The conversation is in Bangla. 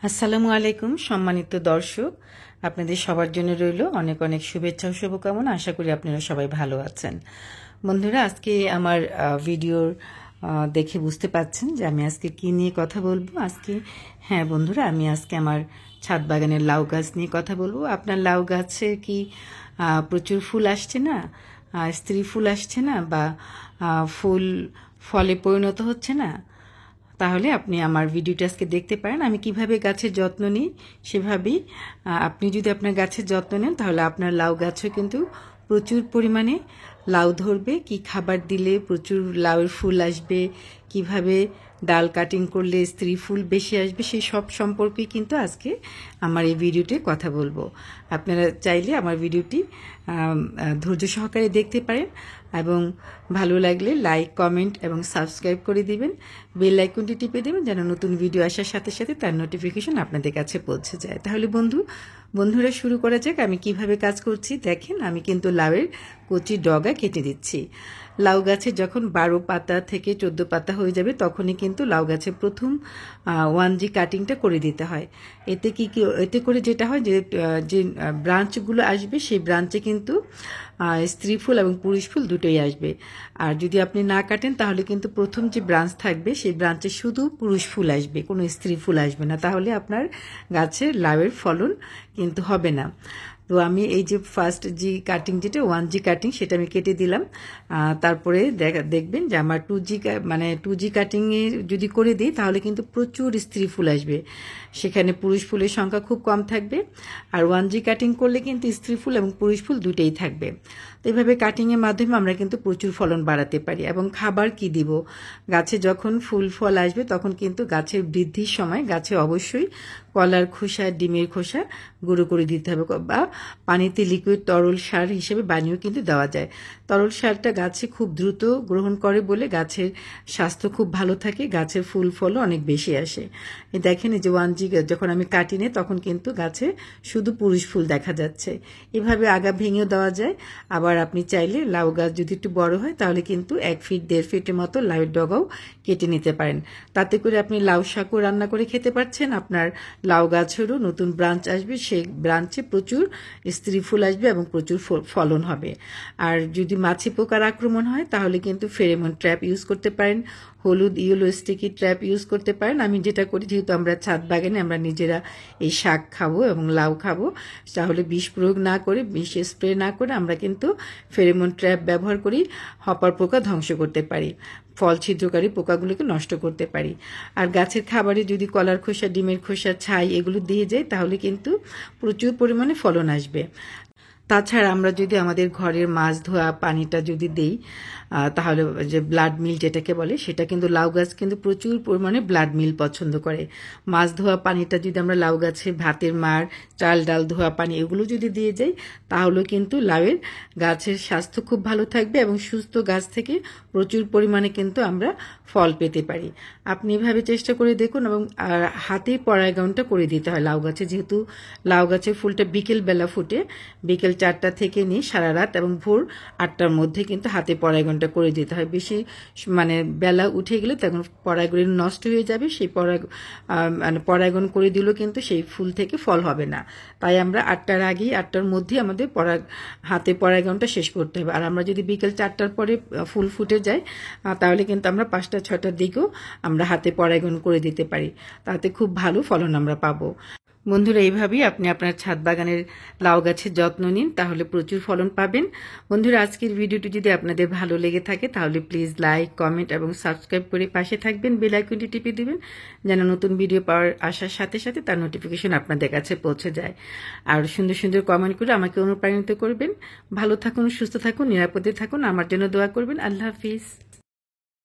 আসসালামু আলাইকুম সম্মানিত দর্শক, আপনাদের সবার জন্য রইল অনেক অনেক শুভেচ্ছা ও শুভকামনা। আশা করি আপনারা সবাই ভালো আছেন। বন্ধুরা, আজকে আমার ভিডিওর দেখে বুঝতে পাচ্ছেন যে আমি আজকে কি নিয়ে কথা বলবো। হ্যাঁ বন্ধুরা, আমি আজকে আমার ছাদ বাগানের লাউ গাছ নিয়ে কথা বলবো। আপনার লাউ গাছে কি প্রচুর ফুল আসছে না, স্ত্রী ফুল আসছে না, বা ফুল ফলে পরিণত হচ্ছে না? তাহলে আপনি আমার ভিডিওটা আজকে দেখতে পারেন। আমি কিভাবে গাছের যত্ন নিই সেভাবেই আপনি যদি আপনার গাছের যত্ন নেন তাহলে আপনার লাউ গাছও কিন্তু প্রচুর পরিমাণে লাউ ধরবে। কি খাবার দিলে প্রচুর লাউয়ের ফুল আসবে, কিভাবে ডাল কাটিং করলে স্ত্রী ফুল বেশি আসবে, সেই সব সম্পর্কে কিন্তু আজকে আমার এই ভিডিওতে কথা বলবো। আপনারা চাইলে আমার ভিডিওটি ধৈর্য সহকারে দেখতে পারেন এবং ভালো লাগলে লাইক, কমেন্ট এবং সাবস্ক্রাইব করে দিবেন। বেল আইকনটি টিপে দেবেন যেন নতুন ভিডিও আসার সাথে সাথে তার নোটিফিকেশন আপনাদের কাছে পৌঁছে যায়। তাহলে বন্ধুরা শুরু করা যাক। আমি কিভাবে কাজ করছি দেখেন। আমি কিন্তু লাউয়ের কচি ডগা কেটে দিচ্ছি। লাউ গাছে যখন 12 পাতা থেকে 14 পাতা হয়ে যাবে তখনই কিন্তু লাউ গাছে প্রথম 1G কাটিংটা করে দিতে হয়। এতে করে যেটা হয় যে ব্রাঞ্চগুলো আসবে সেই ব্রাঞ্চে কিন্তু স্ত্রী ফুল এবং পুরুষ ফুল দুটোই আসবে। আর যদি আপনি না কাটেন তাহলে কিন্তু প্রথম যে ব্রাঞ্চ থাকবে সেই ব্রাঞ্চে শুধু পুরুষ ফুল আসবে, কোনো স্ত্রী ফুল আসবে না। তাহলে আপনার গাছের লাউয়ের ফলন কিন্তু হবে না। তো আমি এই যে ফার্স্ট জি কাটিং, যেটা 1G কাটিং, সেটা আমি কেটে দিলাম। তারপরে দেখবেন যে আমার 2G কাটিংয়ে যদি করে দিই তাহলে কিন্তু প্রচুর স্ত্রী ফুল আসবে, সেখানে পুরুষ ফুলের সংখ্যা খুব কম থাকবে। আর 1G কাটিং করলে কিন্তু স্ত্রী ফুল এবং পুরুষ ফুল দুটোই থাকবে। তো এইভাবে কাটিংয়ের মাধ্যমে আমরা কিন্তু প্রচুর ফলন বাড়াতে পারি। এবং খাবার কি দিব, গাছে যখন ফুল ফল আসবে তখন কিন্তু গাছের বৃদ্ধির সময় গাছে অবশ্যই কলার খোসা, ডিমের খোসা গুঁড়ো করে দিতে হবে, বা পানিতে লিকুইড তরল সার হিসেবে বানিয়েও কিন্তু দেওয়া যায়। তরল সারটা গাছে খুব দ্রুত গ্রহণ করে বলে গাছের স্বাস্থ্য খুব ভালো থাকে, গাছের ফুল ফলও অনেক বেশি আসে। দেখেন এই যে 1G যখন আমি কাটিনি তখন কিন্তু গাছে শুধু পুরুষ ফুল দেখা যাচ্ছে। এভাবে আগা ভেঙেও দেওয়া যায়। আবার আপনি চাইলে লাউ গাছ যদি একটু বড় হয় তাহলে কিন্তু 1 ফিট 1.5 ফিটের মতো লাউয়ের ডগাও কেটে নিতে পারেন। তাতে করে আপনি লাউ শাকও রান্না করে খেতে পারছেন। আপনার লাউ গাছেরও নতুন ব্রাঞ্চ আসবে, সেই ব্রাঞ্চে প্রচুর স্ত্রী ফুল আসবে এবং প্রচুর ফলন হবে। আর যদি মাছি পোকার আক্রমণ হয় তাহলে কিন্তু ফেরেমন ট্র্যাপ ইউজ করতে পারেন, হলুদ ইয়েলো স্টিকি ট্র্যাপ ইউজ করতে পারেন। আমি যেটা করি, যেহেতু আমরা ছাদ বাগানে আমরা নিজেরা এই শাক খাবো এবং লাউ খাবো, তাহলে বিষ প্রয়োগ না করে, বিষ স্প্রে না করে আমরা কিন্তু ফেরেমন ট্র্যাপ ব্যবহার করি হপার পোকা ধ্বংস করতে পারি, ফল ছিদ্রকারী পোকাগুলোকে নষ্ট করতে পারি। আর গাছের খাবারে যদি কলার খোসা, ডিমের খোসা, ছাই এগুলো দিয়ে যায় তাহলে কিন্তু প্রচুর পরিমাণে ফলন আসবে। তাছাড়া আমরা যদি আমাদের ঘরের মাছ ধোয়া পানিটা যদি দেই তাহলে যে ব্লাড মিল যেটাকে বলে, সেটা কিন্তু লাউ গাছ কিন্তু প্রচুর পরিমাণে ব্লাড মিল পছন্দ করে। মাছ ধোয়া পানিটা যদি আমরা লাউ গাছে, ভাতের মাড়, চাল ডাল ধোয়া পানি এগুলো যদি দিয়ে যাই তাহলেও কিন্তু লাউয়ের গাছের স্বাস্থ্য খুব ভালো থাকবে এবং সুস্থ গাছ থেকে প্রচুর পরিমাণে কিন্তু আমরা ফল পেতে পারি। আপনি এভাবে চেষ্টা করে দেখুন। এবং হাতে পরাগায়নটা করে দিতে হয় লাউ গাছে, যেহেতু লাউ গাছের ফুলটা বিকেল বেলা ফুটে, বিকেল 4টা থেকে নিয়ে সারা রাত এবং ভোর 8টার মধ্যে কিন্তু হাতে পরাগায়নটা করে দিতে হয়। বেশি বেলা উঠে গেলে তখন পরাগায়ন নষ্ট হয়ে যাবে, সেই পরাগায়ন করে দিলেও কিন্তু সেই ফুল থেকে ফল হবে না। তাই আমরা 8টার আগেই, 8টার মধ্যেই আমাদের হাতে পরাগায়নটা শেষ করতে হবে। আর আমরা যদি বিকেল 4টার পরে ফুল ফুটে যায় তাহলে কিন্তু আমরা 5টা 6টার দিকেও আমরা হাতে পরাগায়ন করে দিতে পারি, তাতে খুব ভালো ফলন আমরা পাবো। বন্ধুরা, এইভাবেই আপনি আপনার ছাদ বাগানের লাউ গাছের যত্ন নিন, তাহলে প্রচুর ফলন পাবেন। বন্ধুরা, আজকের ভিডিওটি যদি আপনাদের ভালো লেগে থাকে তাহলে প্লিজ লাইক, কমেন্ট এবং সাবস্ক্রাইব করে পাশে থাকবেন। বেল আইকনটি টিপে দিবেন যেন নতুন ভিডিও পাওয়ার আসার সাথে সাথে তার নোটিফিকেশন আপনাদের কাছে পৌঁছে যায়। আর সুন্দর সুন্দর কমেন্ট করে আমাকে অনুপ্রাণিত করবেন। ভালো থাকুন, সুস্থ থাকুন, নিরাপদে থাকুন, আমার জন্য দোয়া করবেন। আল্লাহ হাফিজ।